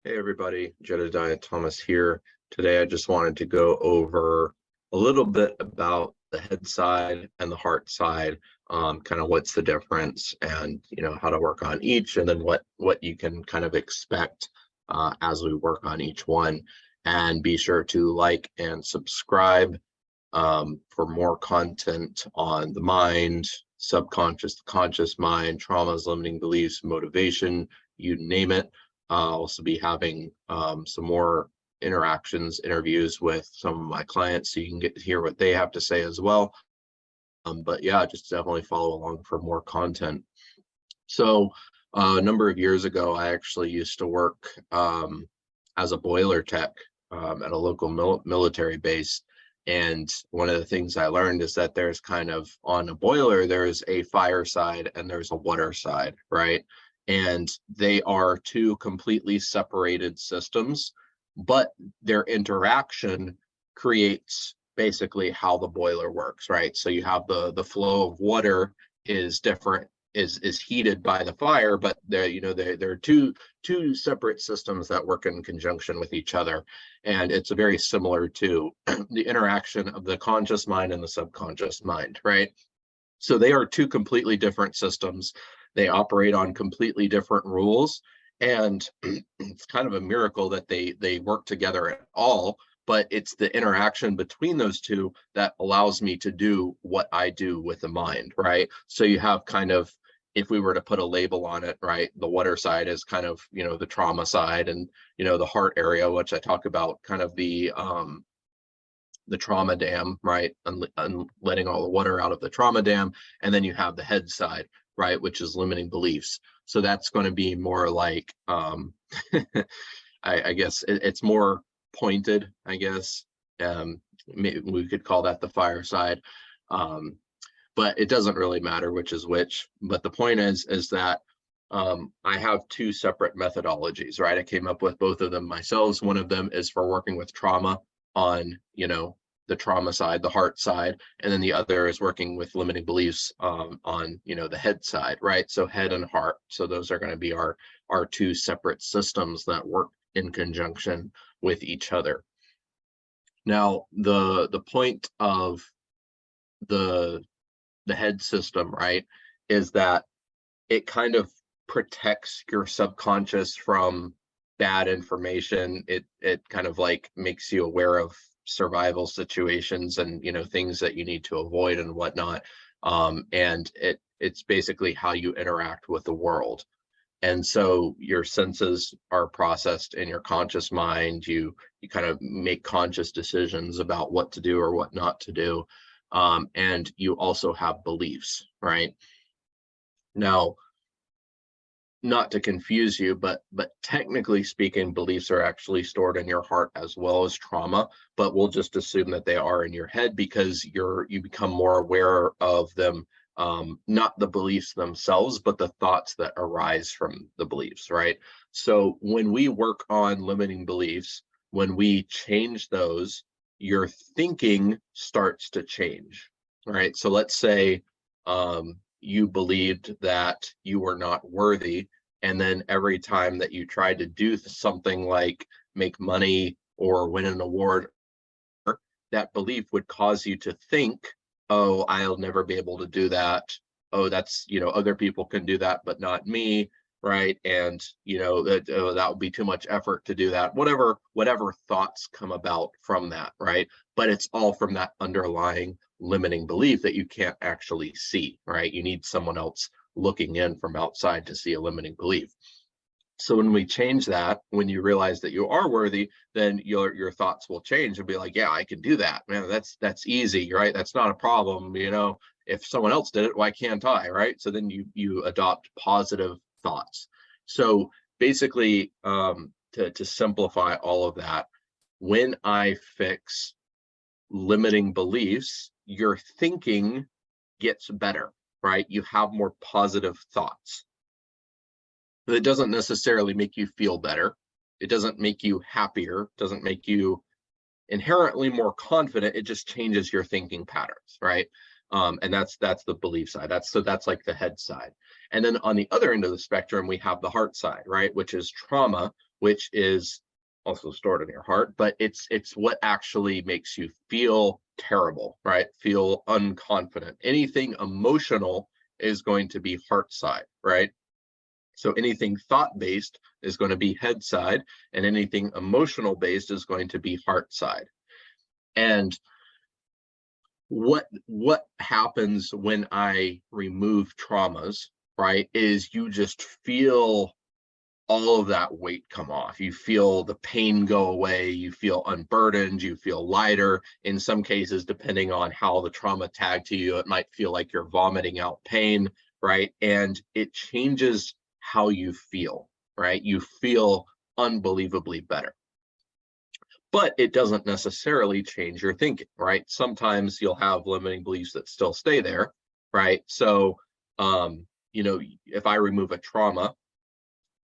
Hey everybody, Jedediah Thomas here. Today I just wanted to go over a little bit about the head side and the heart side, kind of what's the difference and how to work on each, and then what you can kind of expect as we work on each one. And be sure to like and subscribe for more content on the mind, subconscious, conscious mind, traumas, limiting beliefs, motivation, you name it. I'll also be having some more interviews with some of my clients, so you can get to hear what they have to say as well. But yeah, just definitely follow along for more content. So a number of years ago, I actually used to work as a boiler tech at a local military base. And one of the things I learned is that there's kind of on a boiler, there's a fire side and there's a water side, right? And they are two completely separated systems, but their interaction creates basically how the boiler works, right? So you have the flow of water is different, is heated by the fire, but they're two separate systems that work in conjunction with each other. And it's very similar to the interaction of the conscious mind and the subconscious mind, right? So they are two completely different systems. They operate on completely different rules, and it's kind of a miracle that they work together at all. But it's the interaction between those two that allows me to do what I do with the mind, right? So you have kind of, if we were to put a label on it, right, the water side is kind of the trauma side, and the heart area, which I talk about, kind of the trauma dam, right? Letting all the water out of the trauma dam. And then you have the head side, right? Which is limiting beliefs. So that's going to be more like, I guess it's more pointed, I guess. We could call that the fire side. But it doesn't really matter which is which. But the point is that I have two separate methodologies, right? I came up with both of them myself. One of them is for working with trauma on, the trauma side, the heart side, and then the other is working with limiting beliefs on, the head side, right? So head and heart. So those are going to be our two separate systems that work in conjunction with each other. Now, the point of the head system, right, is that it kind of protects your subconscious from bad information. It kind of like makes you aware of survival situations and things that you need to avoid and whatnot. And it's basically how you interact with the world. And so your senses are processed in your conscious mind. You kind of make conscious decisions about what to do or what not to do. And you also have beliefs, right? Now, not to confuse you, but technically speaking, beliefs are actually stored in your heart as well as trauma, but we'll just assume that they are in your head because you become more aware of them, not the beliefs themselves, but the thoughts that arise from the beliefs, right? So when we work on limiting beliefs, when we change those, your thinking starts to change, right? So let's say you believed that you were not worthy, and then every time that you tried to do something like make money or win an award, that belief would cause you to think, oh, I'll never be able to do that. Oh, that's, other people can do that but not me, right? And that would be too much effort to do that, whatever thoughts come about from that, right? But it's all from that underlying limiting belief that you can't actually see, right? You need someone else looking in from outside to see a limiting belief. So when we change that, when you realize that you are worthy, then your thoughts will change and be like, yeah, I can do that, man. That's easy, right? That's not a problem. If someone else did it, why can't I, right? So then you adopt positive thoughts. So basically, to simplify all of that, when I fix limiting beliefs, your thinking gets better, right? You have more positive thoughts. But it doesn't necessarily make you feel better. It doesn't make you happier, doesn't make you inherently more confident. It just changes your thinking patterns, right? And that's the belief side. That's like the head side. And then on the other end of the spectrum, we have the heart side, right? Which is trauma, which is also stored in your heart, but it's what actually makes you feel terrible, right? Feel unconfident. Anything emotional is going to be heart side, right? So anything thought based is going to be head side, and anything emotional based is going to be heart side. And what happens when I remove traumas, right, is you just feel all of that weight come off. You feel the pain go away, you feel unburdened, you feel lighter. In some cases, depending on how the trauma tagged to you, it might feel like you're vomiting out pain, right? And it changes how you feel, right? You feel unbelievably better. But it doesn't necessarily change your thinking, right? Sometimes you'll have limiting beliefs that still stay there, right? So, if I remove a trauma,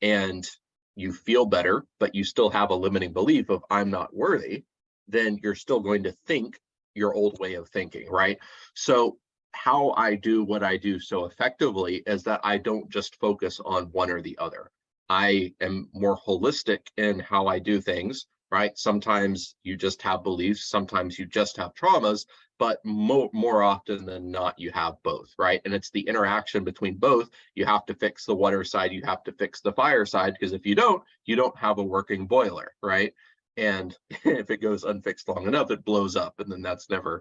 and you feel better, but you still have a limiting belief of I'm not worthy, then you're still going to think your old way of thinking, right? So how I do what I do so effectively is that I don't just focus on one or the other. I am more holistic in how I do things, right? Sometimes you just have beliefs, sometimes you just have traumas, but more often than not, you have both, right? And it's the interaction between both. You have to fix the water side, you have to fix the fire side, because if you don't have a working boiler, right? And if it goes unfixed long enough, it blows up, and then that's never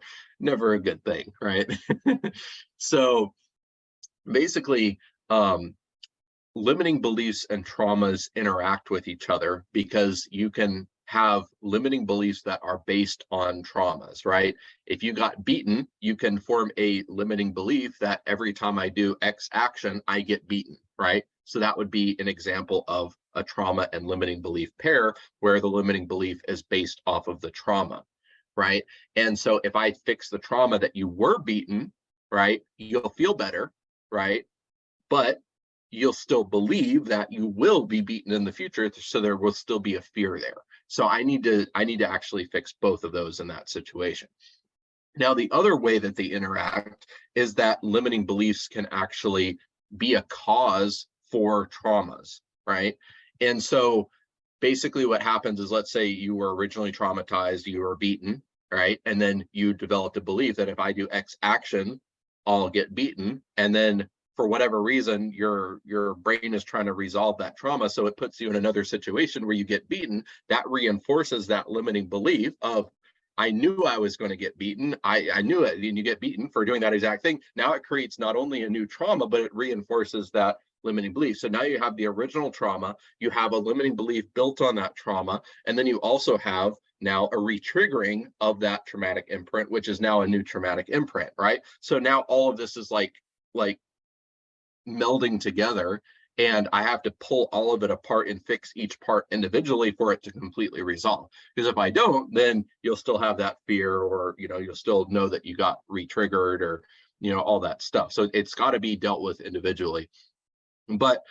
a good thing, right? So basically, limiting beliefs and traumas interact with each other because you can have limiting beliefs that are based on traumas, right? If you got beaten, you can form a limiting belief that every time I do X action, I get beaten, right? So that would be an example of a trauma and limiting belief pair where the limiting belief is based off of the trauma, right? And so if I fix the trauma that you were beaten, right, you'll feel better, right? But you'll still believe that you will be beaten in the future, so there will still be a fear there. So I need to actually fix both of those in that situation. Now, the other way that they interact is that limiting beliefs can actually be a cause for traumas, right? And so basically what happens is, let's say you were originally traumatized, you were beaten, right? And then you developed a belief that if I do X action, I'll get beaten. And then for whatever reason, your brain is trying to resolve that trauma. So it puts you in another situation where you get beaten. That reinforces that limiting belief of, I knew I was going to get beaten. I knew it. And you get beaten for doing that exact thing. Now it creates not only a new trauma, but it reinforces that limiting belief. So now you have the original trauma, you have a limiting belief built on that trauma, and then you also have now a retriggering of that traumatic imprint, which is now a new traumatic imprint, right? So now all of this is like melding together, and I have to pull all of it apart and fix each part individually for it to completely resolve. Because if I don't, then you'll still have that fear, or you'll still know that you got re-triggered, or all that stuff. So it's got to be dealt with individually. But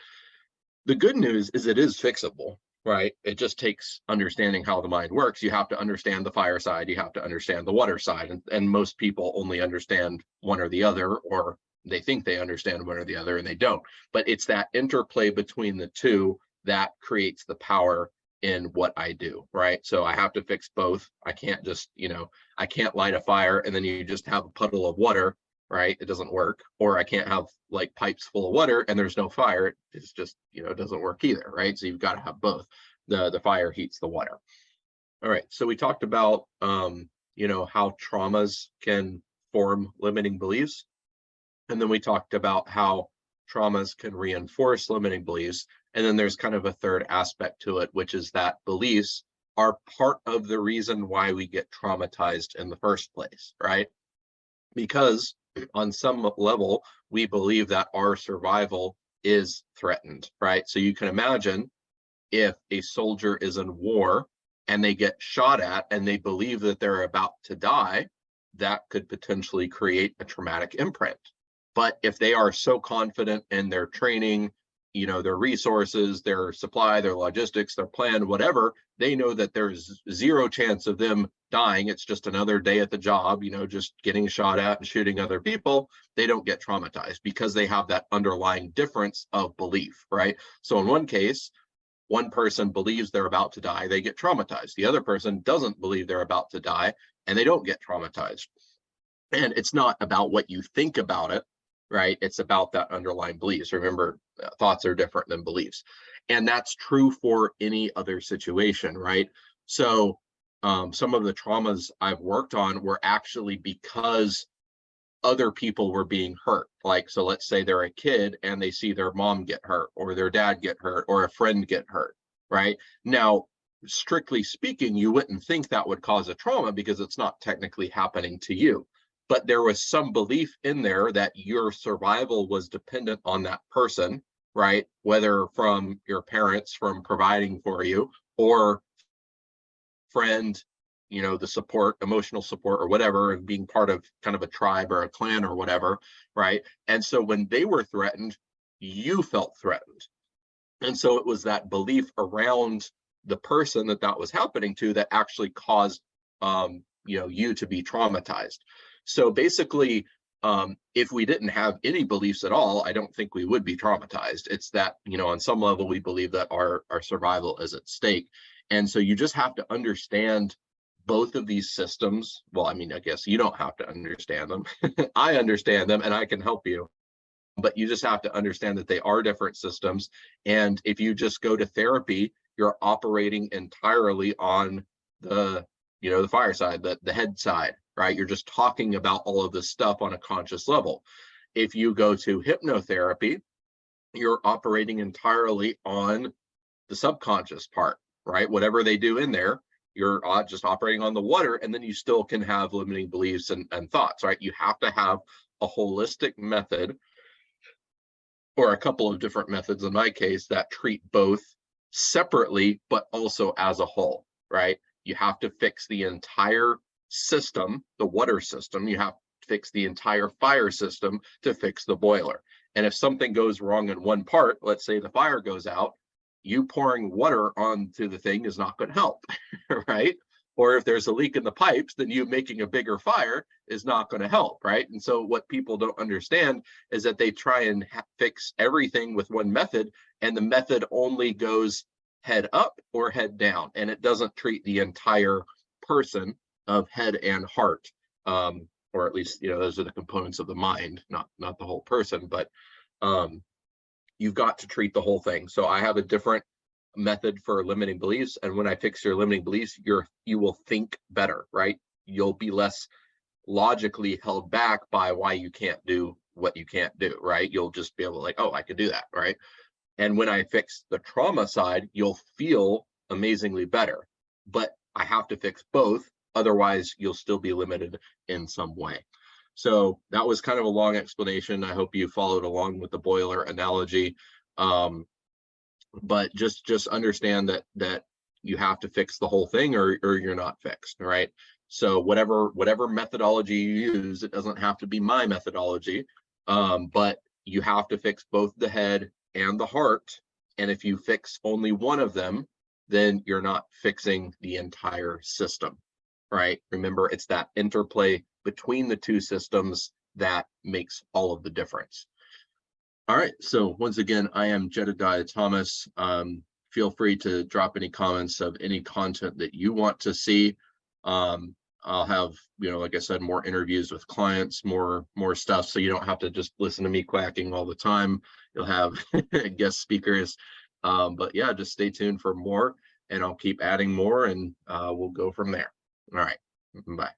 the good news is it is fixable, right? It just takes understanding how the mind works. You have to understand the fire side, you have to understand the water side, and most people only understand one or the other, or they think they understand one or the other and they don't. But it's that interplay between the two that creates the power in what I do, right? So I have to fix both. I can't just, I can't light a fire and then you just have a puddle of water, right? It doesn't work. Or I can't have like pipes full of water and there's no fire. It's just, it doesn't work either, right? So you've got to have both. The fire heats the water. All right. So we talked about, how traumas can form limiting beliefs. And then we talked about how traumas can reinforce limiting beliefs. And then there's kind of a third aspect to it, which is that beliefs are part of the reason why we get traumatized in the first place, right? Because on some level, we believe that our survival is threatened, right? So you can imagine if a soldier is in war and they get shot at and they believe that they're about to die, that could potentially create a traumatic imprint. But if they are so confident in their training, their resources, their supply, their logistics, their plan, whatever, they know that there's zero chance of them dying. It's just another day at the job, just getting shot at and shooting other people. They don't get traumatized because they have that underlying difference of belief, right? So in one case, one person believes they're about to die, they get traumatized. The other person doesn't believe they're about to die, and they don't get traumatized. And it's not about what you think about it, right? It's about that underlying beliefs. Remember, thoughts are different than beliefs. And that's true for any other situation, right? So some of the traumas I've worked on were actually because other people were being hurt. Like, so let's say they're a kid and they see their mom get hurt or their dad get hurt or a friend get hurt, right? Now, strictly speaking, you wouldn't think that would cause a trauma because it's not technically happening to you. But there was some belief in there that your survival was dependent on that person, right? Whether from your parents, from providing for you, or friend, the support, emotional support or whatever, and being part of kind of a tribe or a clan or whatever, right? And so when they were threatened, you felt threatened. And so it was that belief around the person that was happening to that actually caused you to be traumatized. So basically, if we didn't have any beliefs at all, I don't think we would be traumatized. It's that, on some level, we believe that our survival is at stake. And so you just have to understand both of these systems. Well, I mean, I guess you don't have to understand them. I understand them and I can help you. But you just have to understand that they are different systems. And if you just go to therapy, you're operating entirely on the fire side, the head side, right? You're just talking about all of this stuff on a conscious level. If you go to hypnotherapy, you're operating entirely on the subconscious part, right? Whatever they do in there, you're just operating on the water, and then you still can have limiting beliefs and thoughts, right? You have to have a holistic method, or a couple of different methods in my case, that treat both separately, but also as a whole, right? You have to fix the entire system, the water system. You have to fix the entire fire system to fix the boiler. And if something goes wrong in one part, let's say the fire goes out, you pouring water onto the thing is not going to help, right? Or if there's a leak in the pipes, then you making a bigger fire is not going to help, right? And so what people don't understand is that they try and fix everything with one method, and the method only goes head up or head down, and it doesn't treat the entire person of head and heart, or at least those are the components of the mind, not the whole person, but you've got to treat the whole thing. So I have a different method for limiting beliefs, and when I fix your limiting beliefs, you will think better, right? You'll be less logically held back by why you can't do what you can't do, right? You'll just be able to, like, oh, I could do that, right? And when I fix the trauma side, you'll feel amazingly better. But I have to fix both, otherwise you'll still be limited in some way. So that was kind of a long explanation. I hope you followed along with the boiler analogy. But just understand that you have to fix the whole thing, or you're not fixed, right? So whatever methodology you use, it doesn't have to be my methodology, but you have to fix both the head and the heart. And if you fix only one of them, then you're not fixing the entire system, right? Remember, it's that interplay between the two systems that makes all of the difference. All right, so once again, I am Jedediah Thomas. Feel free to drop any comments of any content that you want to see. I'll have, like I said, more interviews with clients, more stuff, so you don't have to just listen to me quacking all the time. You'll have guest speakers. But yeah, just stay tuned for more, and I'll keep adding more, and we'll go from there. All right, bye.